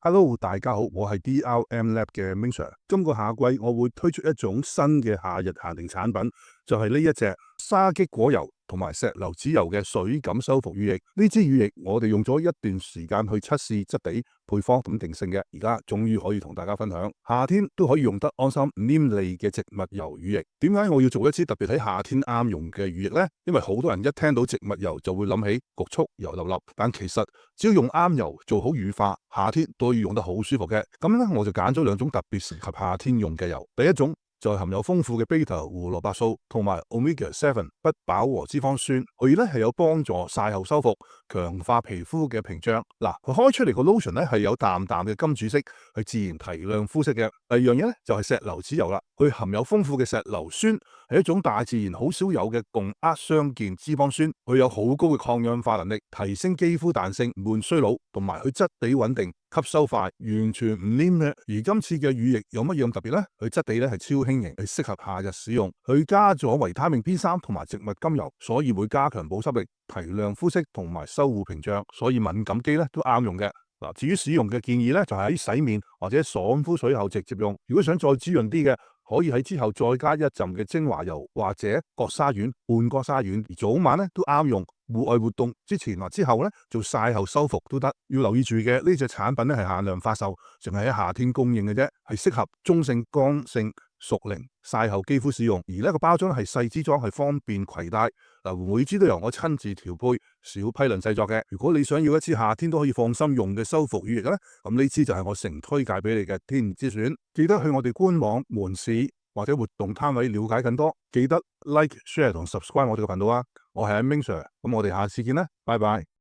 Hello，大家好，我係 DRM Lab 嘅 Ming Sir。今個夏季我會推出一種新嘅夏日限定產品，就係呢一隻沙棘果油同埋石榴籽油嘅水感修復乳液。呢支乳液我哋用咗一段時間去測試質地、配方穩定性嘅，而家終於可以同大家分享。夏天都可以用得安心、唔黏膩嘅植物油乳液。點解我要做一支特別喺夏天啱用嘅乳液呢？因為好多人一聽到植物油就會諗起焗促、油粒粒，但其實只要用啱油，做好乳化，夏天都可以用得好舒服嘅。咁咧，我就揀咗兩種特別適合夏天用嘅油。第一種就係含有豐富嘅 β 胡蘿蔔素同埋 Omega-7 不飽和脂肪酸，佢咧係有幫助曬後修復、強化皮膚嘅屏障。嗱，佢開出嚟個 lotion 咧係有淡淡嘅金主色，係自然提亮膚色嘅。第二樣嘢咧就係石榴籽油啦，佢含有豐富嘅石榴酸，係一種大自然好少有嘅共扼相鍵脂肪酸，佢有好高嘅抗氧化能力，提升肌膚彈性、悶衰老，同埋佢質地穩定、吸收快，完全唔黏嘅。而今次嘅乳液有乜嘢咁特別呢？佢質地咧係超輕盈，係適合夏日使用。佢加咗維他命 B3 同埋植物甘油，所以會加強保濕力、提亮膚色同埋修護屏障，所以敏感肌咧都啱用嘅。嗱，至於使用嘅建議咧，就係喺洗面或者爽膚水後直接用。如果想再滋潤啲嘅，可以喺之後再加一浸嘅精華油或者角鯊烷、半角鯊烷，而早晚咧都啱用。戶外活動之前或之後咧做曬後修復都得。要留意住嘅呢隻產品咧係限量發售，淨係喺夏天供應嘅啫，係適合中性、乾性、熟齡曬後肌膚使用。而呢個包裝係細支裝，係方便攜帶。每支都由我親自調配、小批量製作嘅。如果你想要一支夏天都可以放心用嘅修復乳液咧，咁呢支就係我誠推介俾你嘅天然之選。記得去我哋官網、門市或者活動攤位了解更多。記得 like、share 同 subscribe 我哋嘅頻道啊！我係阿 Ming Sir，咁我哋下次見啦，拜拜。